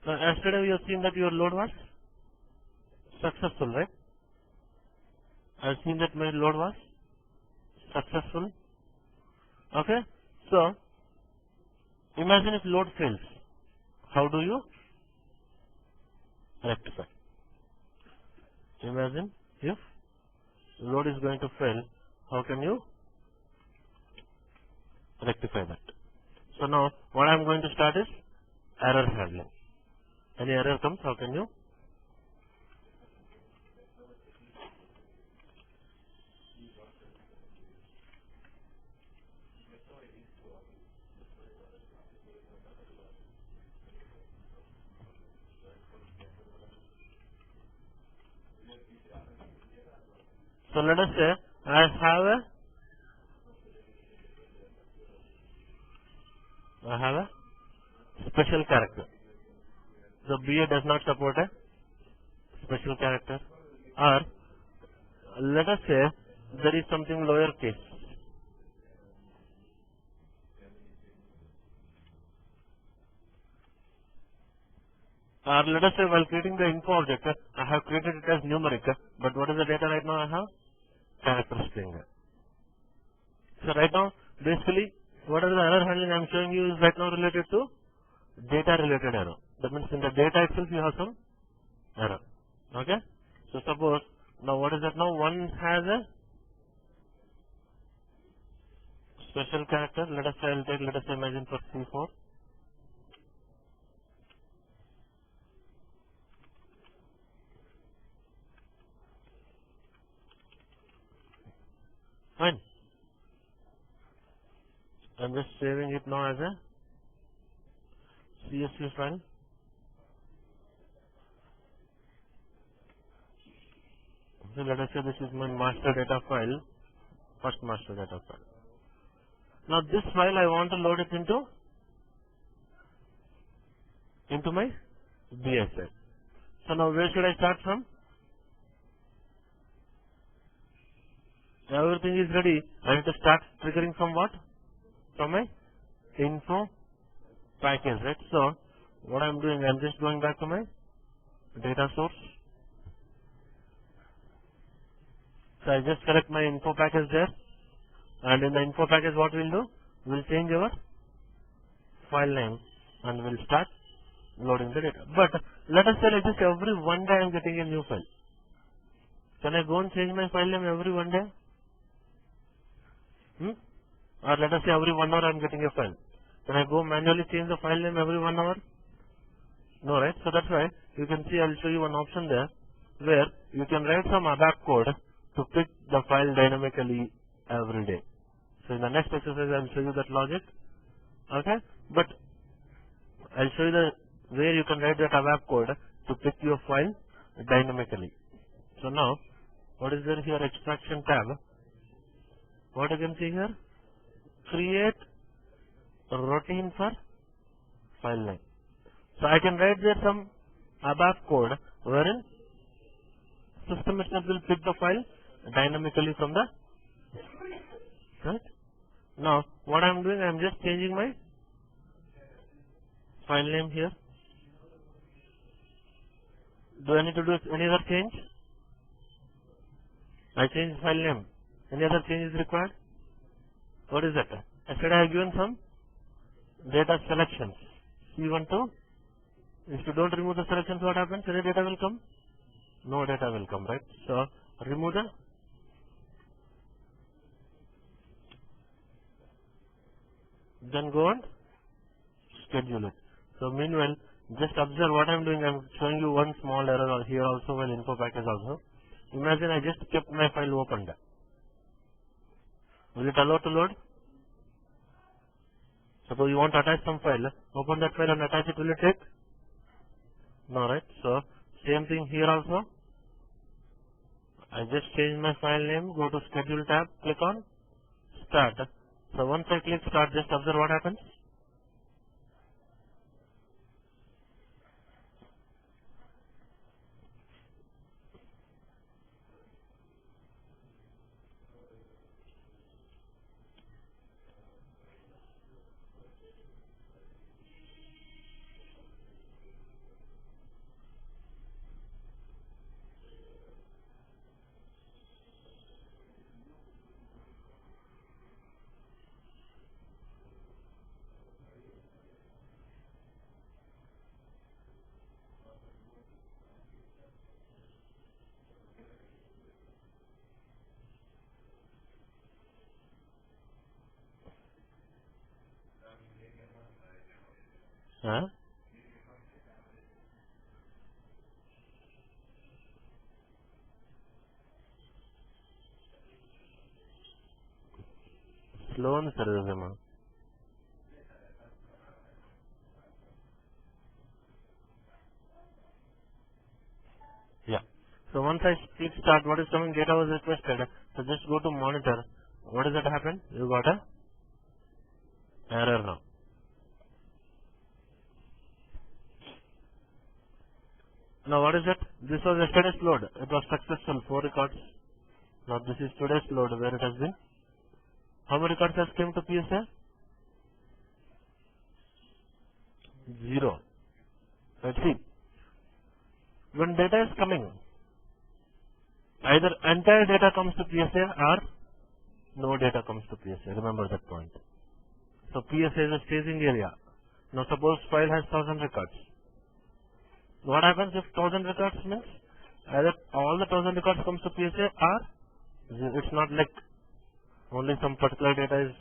Now, yesterday we have seen that your load was successful, right? I have seen that my load was successful. Okay. So, imagine if load fails. How do you rectify? Imagine if load is going to fail, how can you rectify that? So now what I am going to start is error handling. Any error comes, how can you? So let us say I have a special character. So BA does not support a special character. Or let us say there is something lower case. Or let us say while creating the info object, I have created it as numeric, but what is the data right now I have? Character string. So right now, basically, what are the error handling I am showing you is right now related to data related error. That means in the data itself you have some error. Okay? So suppose, now what is that now? One has a special character. Let us say, let us imagine for C4. Fine. I am just saving it now as a CSV file. So let us say this is my master data file, first master data file. Now this file I want to load it into my BSI. So now where should I start from? Everything is ready. I have to start triggering from what? From my info package, right? So what I am doing, I am just going back to my data source. So I just select my info package there, and in the info package what we'll do? We'll change our file name and we'll start loading the data. But let us say like this, every one day I am getting a new file. Can I go and change my file name every one day? Or let us say every 1 hour I am getting a file. Can I go manually change the file name every 1 hour? No, right? So that's why you can see, I'll show you one option there where you can write some ABAP code to pick the file dynamically every day. So in the next exercise I'll show you that logic. Okay? But I'll show you the where you can write that ABAP code to pick your file dynamically. So now, what is there here? Extraction tab. What you can see here? Create a routine for file name. So I can write there some ABAP code wherein system itself will pick the file dynamically from the right. Now what I am doing, I am just changing my file name here. Do I need to do any other change? I changed file name. Any other change is required? What is that? Yesterday I have given some data selections. C1 to, if you don't remove the selections, what happens? Any data will come? No data will come, right? So remove the, then go and schedule it. So meanwhile, just observe what I am doing. I am showing you one small error here also while info package also. Imagine I just kept my file opened. Will it allow to load? Suppose you want to attach some file, open that file and attach it, will it take? No, right? So same thing here also. I just change my file name, go to schedule tab, click on start. So once I click start, just observe what happens. Huh? Slow on service, ma. Yeah. So once I speed start, what is coming? Data was requested. So just go to monitor. What does that happen? You got a error now. Now what is it? This was yesterday's load. It was successful. 4 records. Now this is today's load where it has been. How many records has came to PSA? 0. Let's see. When data is coming, either entire data comes to PSA or no data comes to PSA. Remember that point. So PSA is a staging area. Now suppose file has 1000 records. What happens if 1000 records means either all the 1000 records comes to PSA or it's not like only some particular data is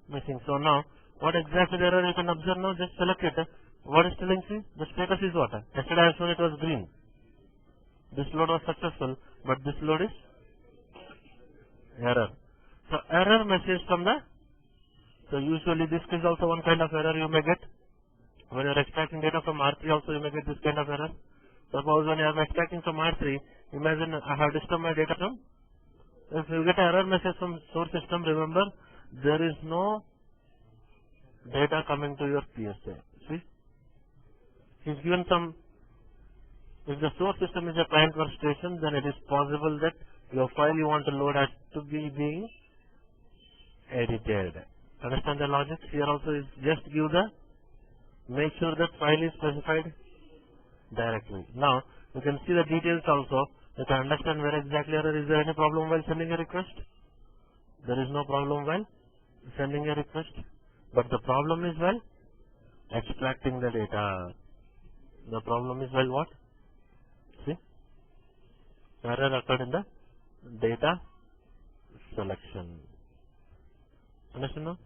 missing. So now what exactly the error you can observe now? Just select it. What is telling you? The status is what? Yesterday I showed it was green. This load was successful, but this load is error. So error message from the, so usually this is also one kind of error you may get. When you are extracting data from R3 also you may get this kind of error. Suppose when you are extracting from R3, imagine I have disturbed my data from, if you get an error message from source system, remember there is no data coming to your PSA. See? He's given some, if the source system is a client workstation, then it is possible that your file you want to load has to be being edited. Understand the logic? Here also is just give the, make sure that file is specified directly. Now, you can see the details also. You can understand where exactly error. Is there any problem while sending a request? There is no problem while sending a request. But the problem is while extracting the data. The problem is while what? See? Error occurred in the data selection. Understand now?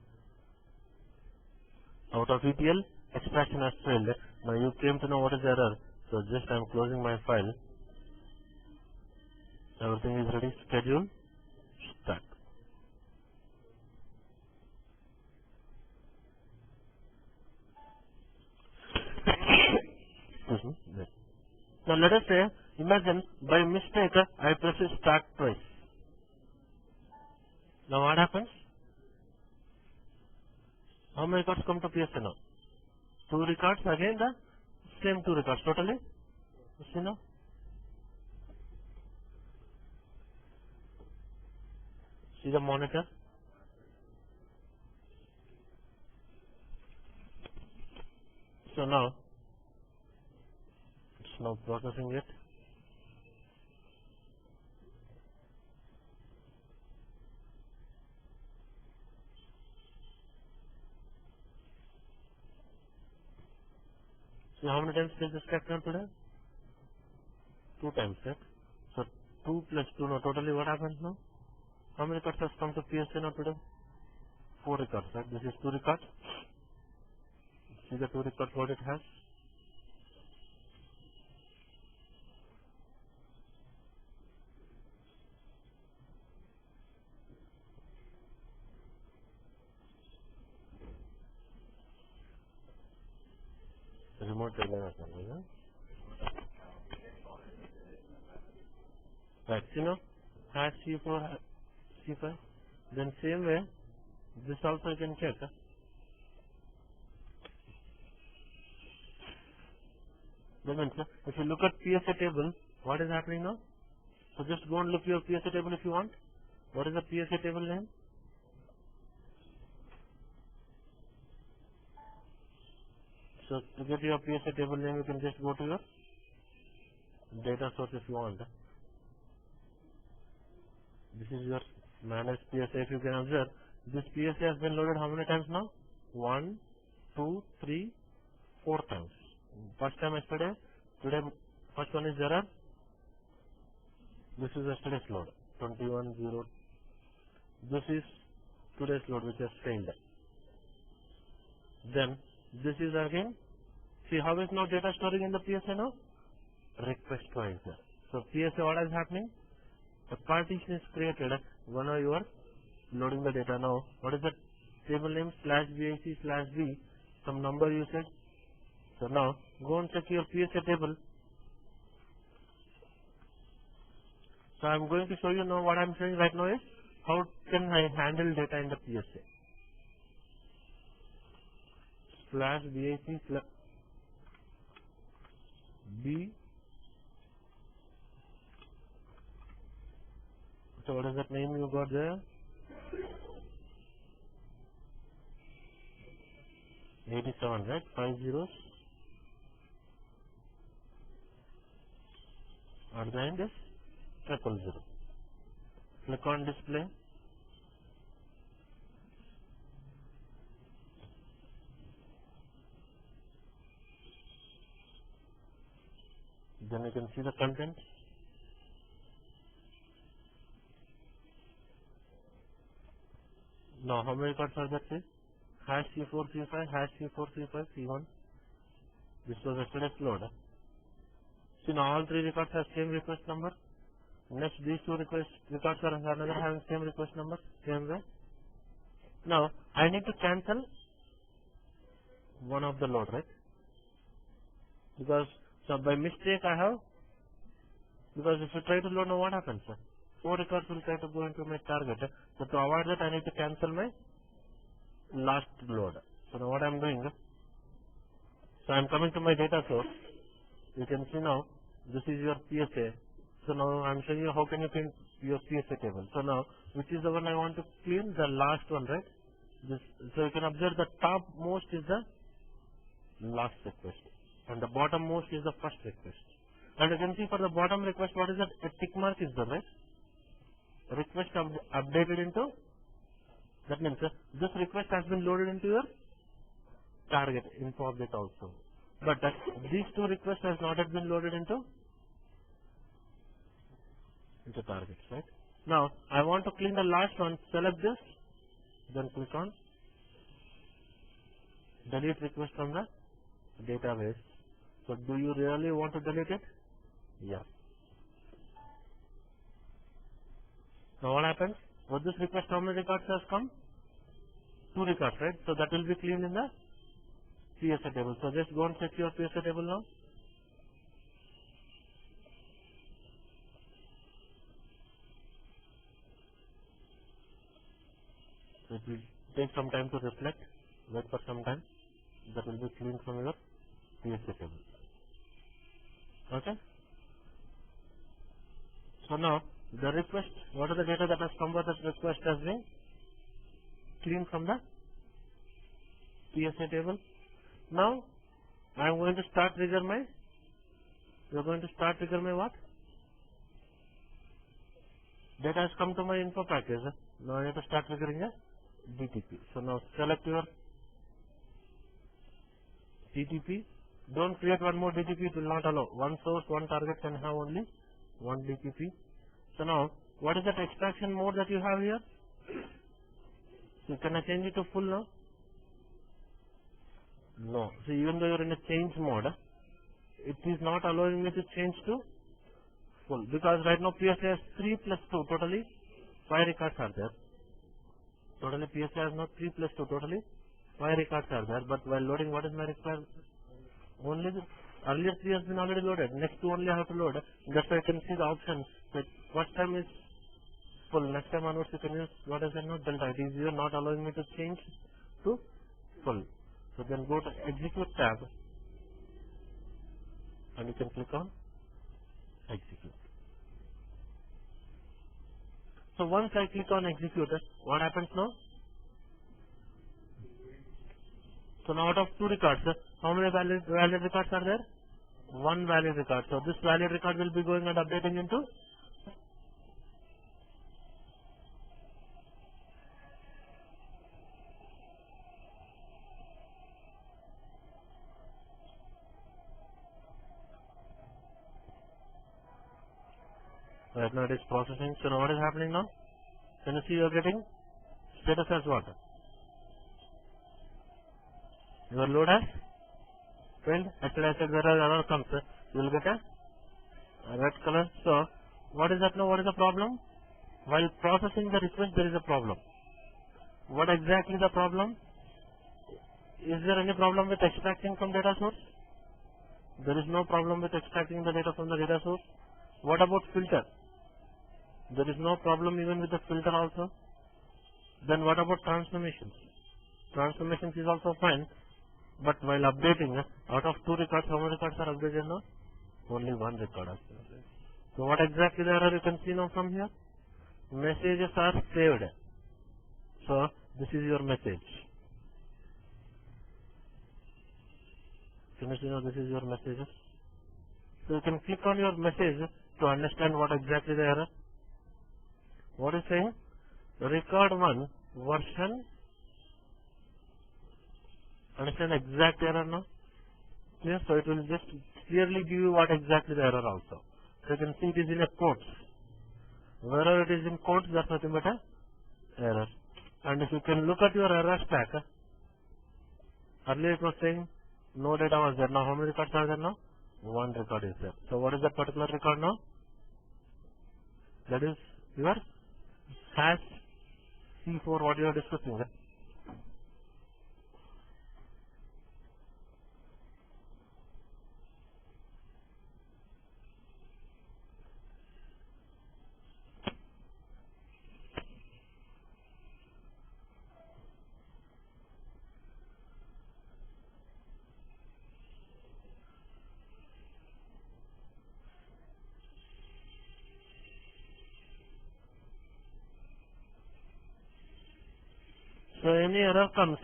Out of ETL, extraction has failed. Now you came to know what is the error. So just I am closing my file. Everything is ready. Schedule. Start. Excuse me. Now let us say, imagine by mistake I press start twice. Now what happens? How many records come to PSA now? 2 records, again the same 2 records totally. See now? See the monitor? So now, it's now processing it. So how many times did this capture today? 2 times, right? So 2 plus 2, now totally what happens now? How many records has come to PSA now today? 4 records, right? This is 2 records. See the 2 records what it has? Remote deadline. Right, you know, hash C4, C5. Then same way, this also you can check. That means, if you look at PSA table, what is happening now? So just go and look your PSA table if you want. What is the PSA table name? So to get your PSA table name, you can just go to your data source if you want. This is your managed PSA. If you can observe, this PSA has been loaded how many times now? 1, 2, 3, 4 times. First time yesterday, today first one is error. This is yesterday's load, 21.0. This is today's load which has failed. Then This is again, see how is now data storing in the PSA now? Request wise. So PSA, what is happening? A partition is created whenever you are loading the data. Now, what is the table name? /BIC/B, some number you said. So now, go and check your PSA table. So I am going to show you now what I am showing right now is how can I handle data in the PSA. /BIC/B. So what is that name you got there? 87, right? 5 zeros. At the end is 000. Click on display. Then you can see the content. Now how many records are there? #C4 C5, #C4 C5 C1. This was yesterday's load. See now all three records have same request number. Next these two records are another having same request number, same way. Now I need to cancel one of the load, right? Because so by mistake I have, because if you try to load now what happens? 4 records will try to go into my target. So to avoid that I need to cancel my last load. So now what I am doing? So I am coming to my data source. You can see now this is your PSA. So now I am showing you how can you clean your PSA table. So now which is the one I want to clean? The last one, right? This, so you can observe the top most is the last request and the bottom most is the first request. And you can see for the bottom request what is that? A tick mark is there, right? Request updated into, that means this request has been loaded into your target info update also. But these two requests has not yet been loaded into targets, right? Now I want to clean the last one. Select this, then click on delete request from the database. So do you really want to delete it? Yeah. Now what happens? For this request how many records has come? 2 records, right? So that will be cleaned in the PSA table. So just go and check your PSA table now. So it will take some time to reflect. Wait for some time. That will be cleaned from your PSA table. Okay? So now the request, what are the data that has come for that request has been cleaned from the PSA table. Now I am going to start trigger my, we are going to start trigger my what? Data has come to my info package. Now I have to start triggering a DTP. So now select your DTP. Don't create one more DTP, it will not allow. One source, one target can have only one DTP. So now, what is that extraction mode that you have here? So can I change it to full now? No. So even though you are in a change mode, it is not allowing me to change to full. Because right now PSA has 3 plus 2, totally 5 records are there. Totally PSA has not 3 plus 2, totally 5 records are there. But while loading, what is my requirement? Only the earlier 3 has been already loaded. Next 2 only I have to load. That's why I can see the option. That first time is full. Next time onwards you can use what is it now? Delta. It is here not allowing me to change to full. So then go to execute tab and you can click on execute. So once I click on execute, what happens now? So now out of 2 records, how many valid records are there? 1 valid record. So this valid record will be going and updating into right now it is processing. So now what is happening now? Can you see you are getting status as what? Your load has failed. Actually, I said where an error comes, you will get a red color. So, what is that now? What is the problem? While processing the request, there is a problem. What exactly the problem? Is there any problem with extracting from data source? There is no problem with extracting the data from the data source. What about filter? There is no problem even with the filter also. Then what about transformations? Transformations is also fine, but while updating, out of 2 records, how many records are updated now? Only 1 record has been updated. So what exactly the error you can see now from here? Messages are saved. So this is your message. Can you see now this is your messages? So you can click on your message to understand what exactly the error. What is saying? Record 1 version. Understand exact error now? Clear? So it will just clearly give you what exactly the error also. So you can see it is in a quotes. Wherever it is in quotes, that's nothing but a error. And if you can look at your error stack, earlier it was saying no data was there. Now how many records are there now? 1 record is there. So what is that particular record now? That is your hash C4 what you are discussing. So any error comes,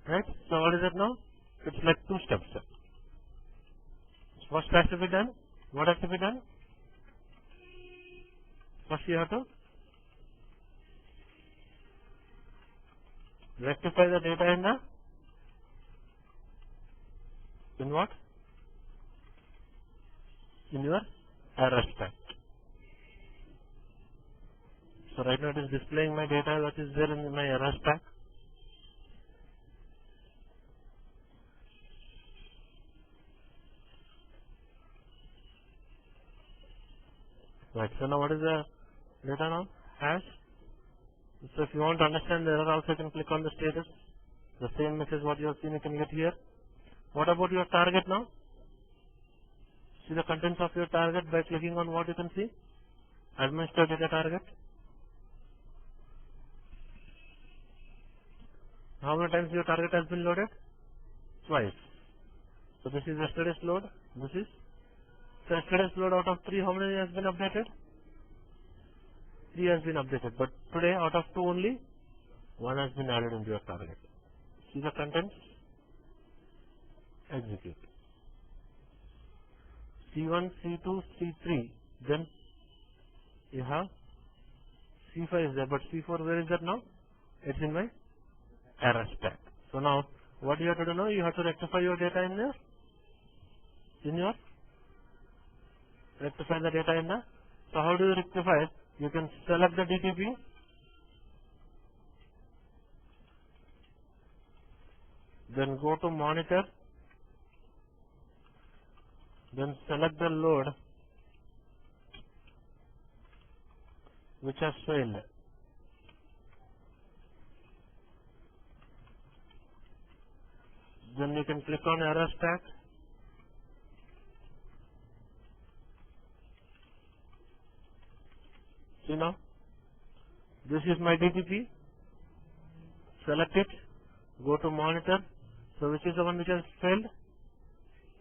right? So what is it now? It's like 2 steps. First has to be done. What has to be done? First you have to rectify the data in what? In your error stack. So right now it is displaying my data that is there in my error stack. Right. So now what is the data now? Hash. So if you want to understand the error also you can click on the status. The same message what you have seen you can get here. What about your target now? See the contents of your target by clicking on what you can see? Administer data target. How many times your target has been loaded? Twice. So this is yesterday's load. This is so yesterday's load out of 3 how many has been updated? 3 has been updated. But today out of 2 only 1 has been added into your target. See the contents? Execute. C1, C2, C3. Then you have C5 is there, but C4 where is that now? It's in my error stack. So now what you have to do now? You have to rectify your data in there. Rectify the data in the. So how do you rectify it? You can select the DTP. Then go to monitor. Then select the load which has failed. Then you can click on error stack. See now, this is my DTP. Select it. Go to monitor. So which is the one which has failed?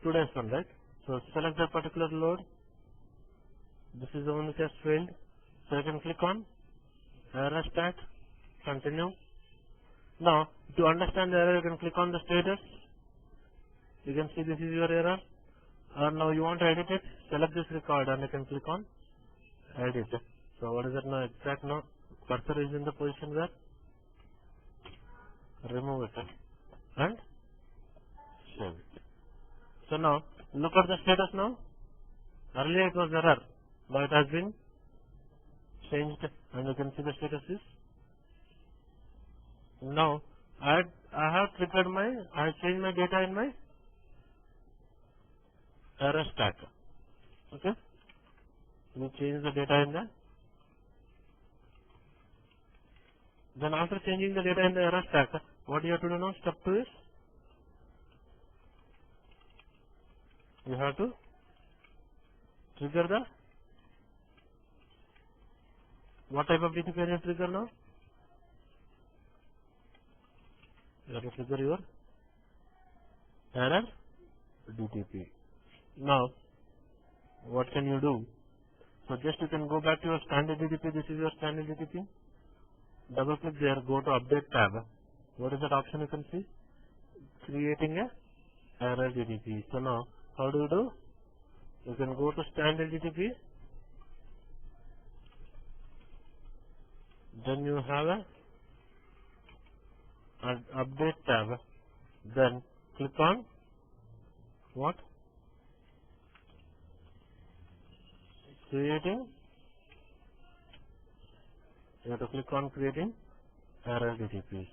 Today's one, right? So select that particular load. This is the one which has failed. So you can click on error stack. Continue. Now to understand the error you can click on the status. You can see this is your error. Now you want to edit it. Select this record and you can click on edit. So what is it now? Exact now. Cursor is in the position where remove it and save it. So now look at the status now. Earlier it was error. Now it has been changed and you can see the status is. Now add I have changed my data in my error stack. Okay. We change the data in the. Then after changing the data in the error stack, what you have to do now? Step 2 is you have to trigger the what type of DTP are you trigger now? You have to trigger your error DTP. Now, what can you do? So just you can go back to your standard DTP. This is your standard DTP. Double click there, go to update tab. What is that option you can see? Creating a error DTP. So now, how do you do? You can go to standard DTP. Then you have an update tab. Then click on what? Creating. You have to click on creating error DTP.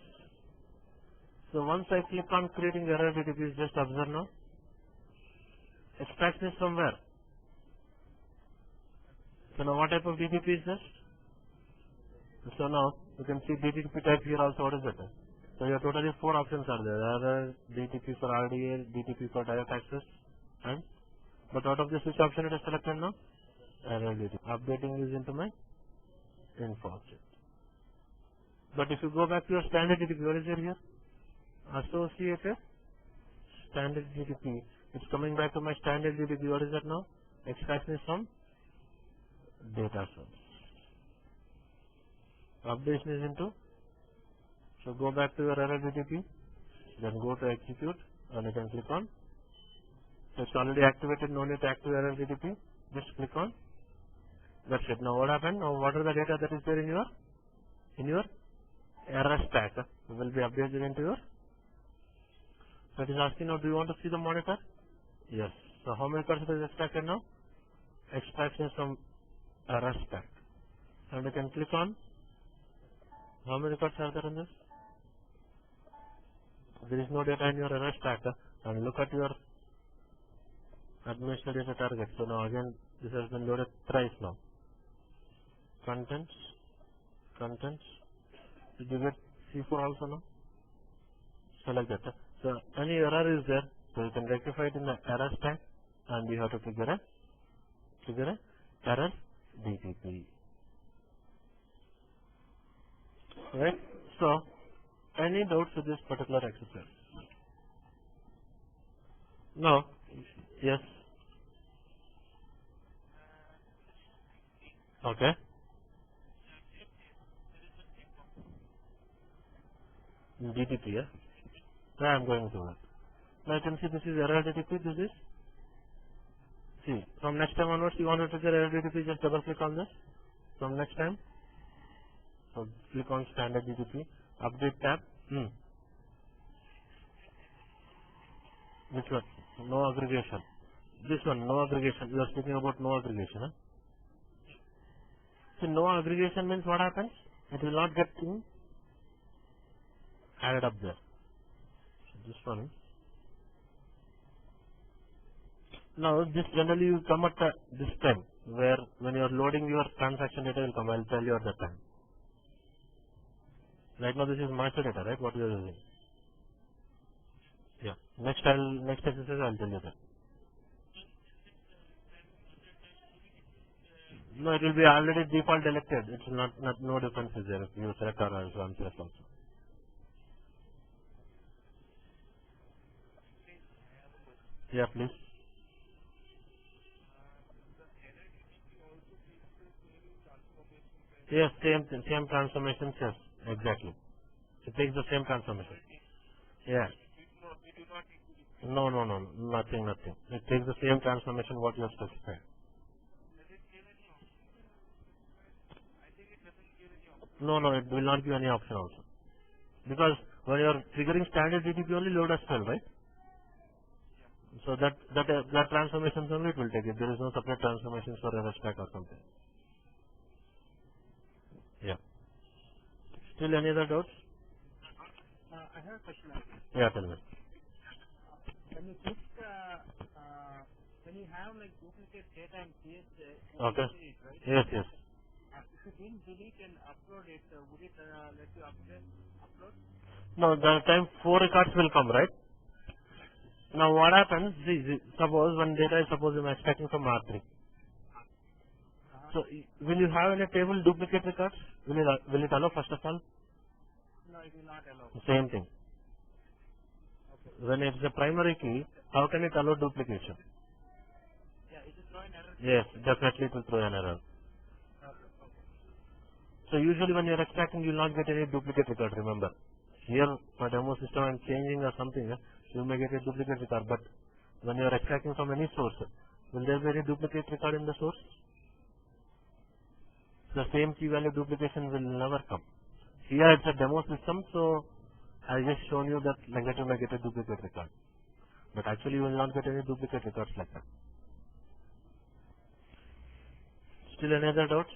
So once I click on creating error DTP, just observe now. Extraction is from where? So now what type of DTP is this? So now you can see DTP type here also. What is it? So your totally 4 options are there. Error, DTP for RDA, DTP for direct access, and but out of this which option it is selected now? Error DTP. Updating is into my info object. But if you go back to your standard DTP, what is there here? Associated standard DTP. It's coming back to my standard DTP. What is that now? Extraction is from data source. Updation is into. So go back to your error DTP. Then go to execute and you can click on. So it's already activated. No need to activate error DTP. Just click on. That's it. Now what happened? Now what are the data that is there in your error stack? Will be updated into your. So it is asking now, do you want to see the monitor? Yes. So how many records is extracted now? Extraction from error stack. And you can click on. How many records are there in this? There is no data in your error stack. And look at your administrative data target. So now again, this has been loaded thrice now. Contents. Did you get C4 also now? So like that. So any error is there, so you can rectify it in the error stack, and you have to trigger a error DTP. Right? So any doubts with this particular exercise? No. Yes. Okay. DTP, yeah? Yeah, I'm going to that. Now you can see this is error DTP, this is. See, from next time onwards you want to trigger error DTP, just double click on this. From next time, so click on standard DTP, update tab. Which one? No aggregation. This one, no aggregation. You are speaking about no aggregation. Huh? So no aggregation means what happens? It will not get added up there. So this one. Now this generally will come at this time, where when you are loading your transaction data will come. I'll tell you at that time. Right now this is master data, right? What you are using. Yeah. Next exercise I'll tell you that. No, it will be already default selected. It's not no difference is there if you select or unselect also. Yeah, please. Yes, same transformations. Yes, exactly. It takes the same transformation. Yeah. No, nothing. It takes the same transformation what you have specified. No, it will not give any option also. Because when you are triggering standard DTP only load as well, right? So that transformations only it will take it. There is no separate transformations for error stack or something. Yeah. Still any other doubts? have a question actually. Yeah, tell me. When you click, when you have like duplicate data in CSJ, you Okay. can see it, right? Yes, yes. If you didn't delete and upload it, would it let you upload? Now, the time 4 records will come, right? Now, what happens, see, suppose one data is suppose I'm extracting from R3. So, will you have in a table duplicate records? Will it allow first of all? No, it will not allow. Same thing. Okay. When it's a primary key, how can it allow duplication? Yeah, it will throw an error. Yes, definitely it will throw an error. Okay. Okay. So usually when you're extracting, you will not get any duplicate record, remember. Here, for demo system and changing or something, you may get a duplicate record, but when you're extracting from any source, will there be any duplicate record in the source? The same key value duplication will never come. Here it's a demo system, so I just shown you that like that you may get a duplicate record. But actually you will not get any duplicate records like that. Still any other doubts?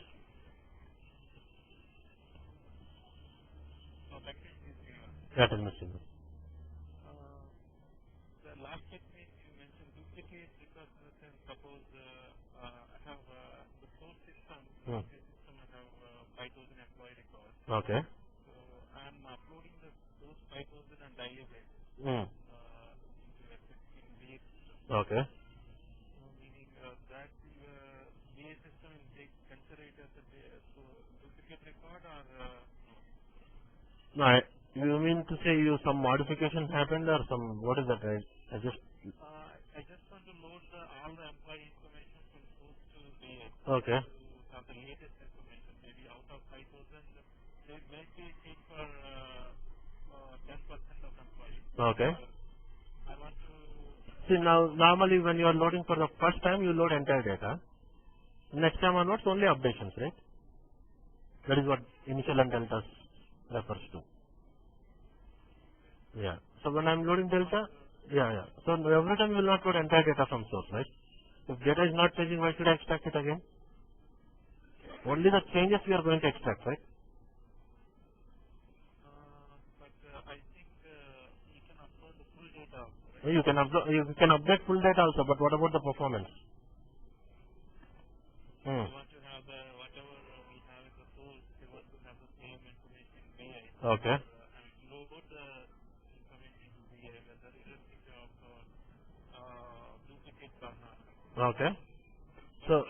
So that is easy. Yeah, tell me, Srinivas. The last technique you mentioned duplicate because suppose I have the source system. Hmm. The system I have 5,000 employee records. Okay. So I am uploading those 5,000 on daily basis Hmm. into in VA system. Okay. So meaning that VA system will consider it as a duplicate record or no? No, you mean to say you some modification happened or some, what is that, right? I just want to load all the employee information from source to VA. Okay. To have the latest information. Maybe out of 5,000, there may be take for 10% of employees. Okay. I want to. See, now, normally when you are loading for the first time, you load entire data. Next time onwards, only updations, right? That is what initial and deltas refers to. Yeah. So when I'm loading delta, yeah. So every time you will not load entire data from source, right? If data is not changing, why should I extract it again? Only the changes we are going to extract, right? But I think you can upload the full data also, right? You can update full data also, but what about the performance? We want to have whatever we have in the source, we want to have the same information in VA. Okay. And load the information in VA, whether irrespective of duplicates or not. Okay. So,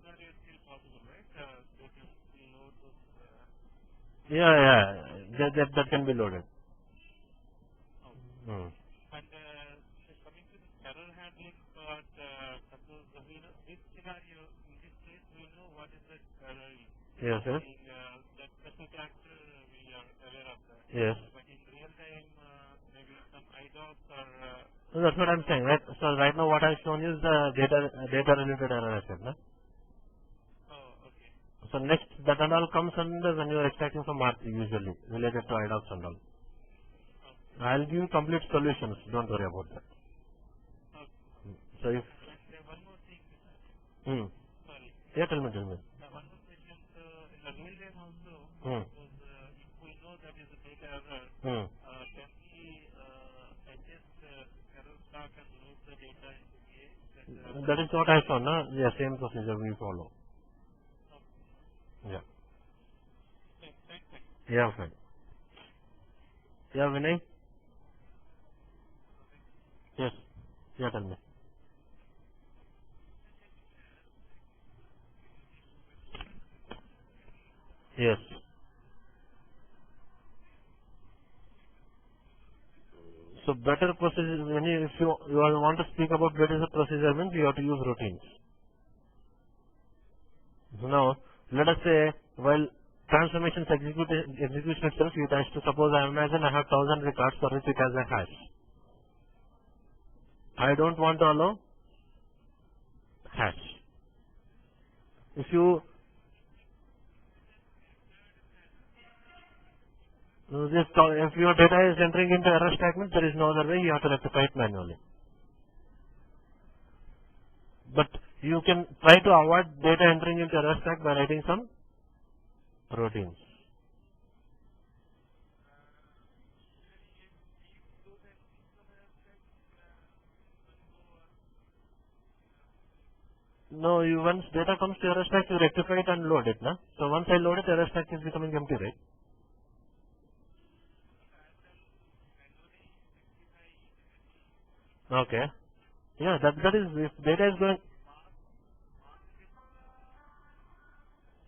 That is still possible, right? They can load those. that can be loaded. Okay. Hmm. And coming to the error handling part, suppose we know this scenario, in this case, we know what is the error is. Yes, yes. That special character, we are aware of that. Yes. But in real time, maybe some IDOCs or. So that's what I'm saying, right? So right now what I've shown you is the data related error I said, no? Oh, okay. So next, that and all comes under when you are extracting from R3 usually, related to IDOCs and all. I'll give you complete solutions, don't worry about that. Okay. So if, And one more thing, sorry. yeah, tell me. One more question, in the real time also, because if we know that is a data error, can we adjust error stock and load the data into VA? That is what I saw, no? Yeah, same procedure we follow. Yeah. Thanks. Yeah, fine. Yeah, Vinay? Yes. Yeah, tell me. Yes. So better procedure, if you want to speak about better procedure means you have to use routines. So now, let us say, while transformations execution itself, it has to suppose I imagine I have 1000 records for which it has a hash. I don't want to allow hash. If you if your data is entering into error statement, there is no other way, you have to rectify it manually. But you can try to avoid data entering into error stack by writing some routines. No, once data comes to error stack, you rectify it and load it, na? So once I load it, error stack is becoming empty, right? Okay. Yeah, that is, if data is going,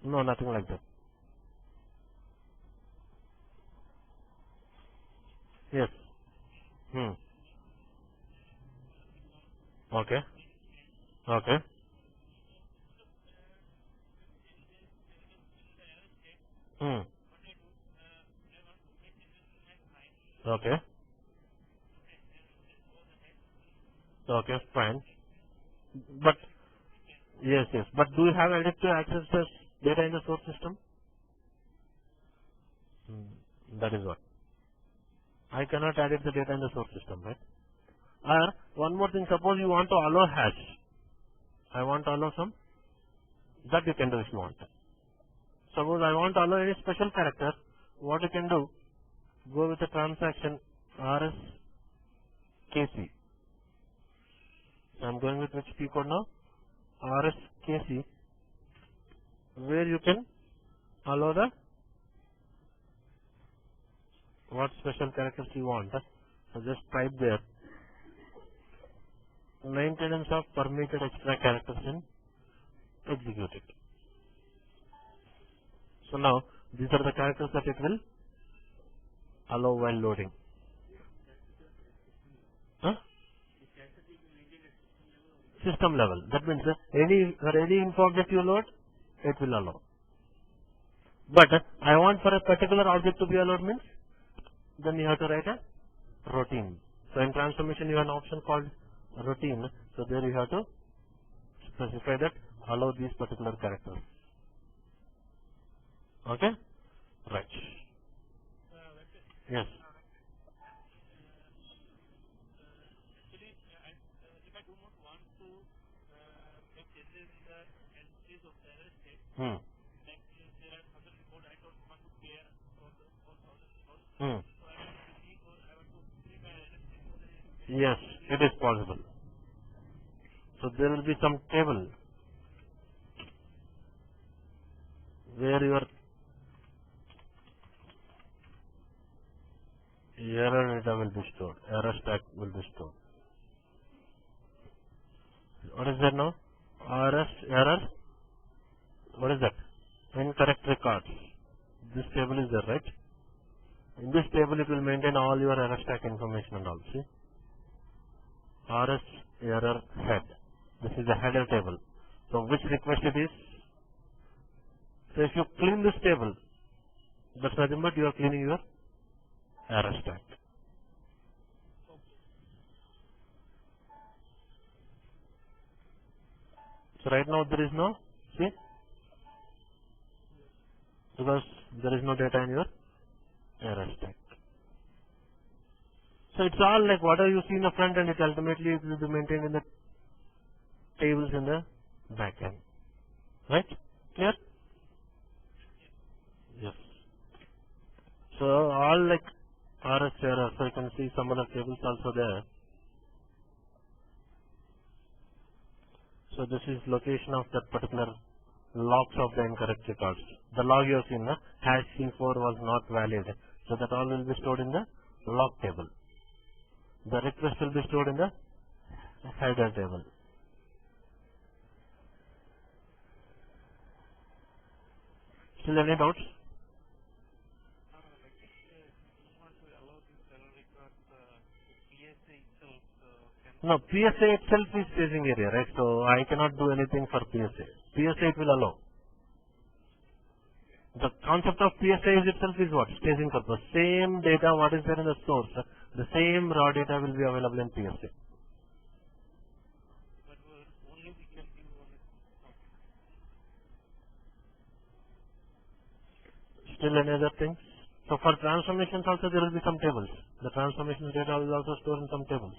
no, nothing like that. Yes. Hmm. Okay. Okay. Hmm. Okay. Okay, fine. But, yes, yes. But do you have edit to access the data in the source system? Hmm. That is what. I cannot edit the data in the source system, right? Or, one more thing, suppose you want to allow hash. I want to allow some, that you can do if you want. Suppose I want to allow any special character, what you can do, go with the transaction RSKC. So I'm going with which P code now? RSKC, where you can allow the what special characters you want. So just type there maintenance of permitted extra characters in execute it. So now these are the characters that it will allow while loading. Huh? System level. That means any info object you load, it will allow. But I want for a particular object to be allowed means, then you have to write a routine. So in transformation you have an option called routine. So there you have to specify that allow these particular characters. Okay? Right. Yes. Actually, if I do not want to make changes in the entries of the error state, Hmm. like there are 1,000 record, I don't want to clear all the 1,000 records. Hmm. So I want to delete or I want to delete my error state. Yes, it is possible. So there will be some table where your error data will be stored, error stack will be stored. What is that now? RS error. What is that? Incorrect records. This table is there, right? In this table it will maintain all your error stack information and all. See? RS error head. This is the header table. So which request it is? So if you clean this table, that's nothing but you are cleaning your error stack. So right now there is no, see, because there is no data in your error stack. So it's all like whatever you see in the front end, it ultimately will be maintained in the tables in the back end. Right? Clear? Yes. So all like RS error, so you can see some other tables also there. So this is location of that particular logs of the incorrect records. The log you have seen, hash C4 was not valid. So that all will be stored in the log table. The request will be stored in the header table. Still any doubts? Like if you want to allow this error records, PSA itself can No, PSA itself is staging area, right? So I cannot do anything for PSA. PSA it will allow. The concept of PSA is itself is what? Staging purpose. Same data what is there in the source, the same raw data will be available in PSA. but only we can do on it. Still any other things? So for transformations also there will be some tables. The transformation data will also store in some tables.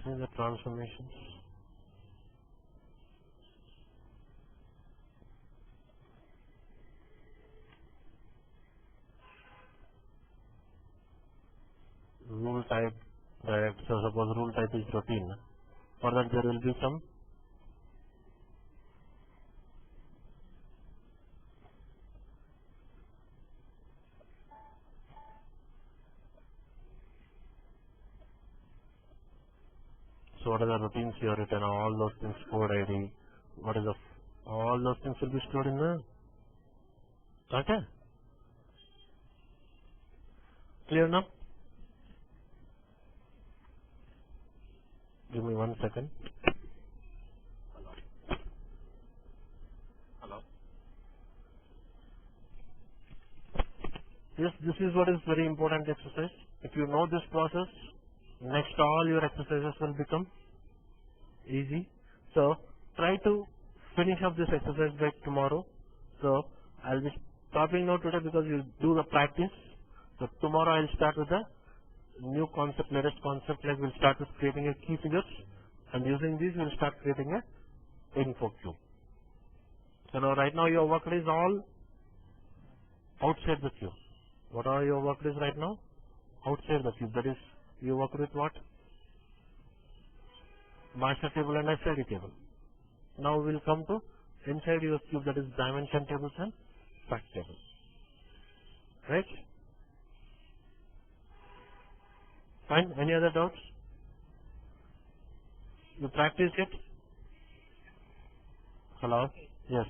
See the transformations. type that, so suppose rule type is routine. For that there will be some so what are the routines you have written, all those things, code ID, what is the, all those things will be stored in the, okay? Clear now? Give me 1 second. Hello. Yes, this is what is very important exercise. If you know this process, next all your exercises will become easy. So try to finish up this exercise by tomorrow. So I'll be stopping now today because you do the practice. So tomorrow I'll start with the new concept, latest concept, like we'll start with creating a key figures, and using these we'll start creating a info cube. So now right now your work is all outside the cube. What are your work is right now? Outside the cube. That is, you work with what? Master table and SID table. Now we'll come to inside your cube, that is dimension tables and fact table. Right? Fine. Any other doubts? You practice it? Hello? Yes.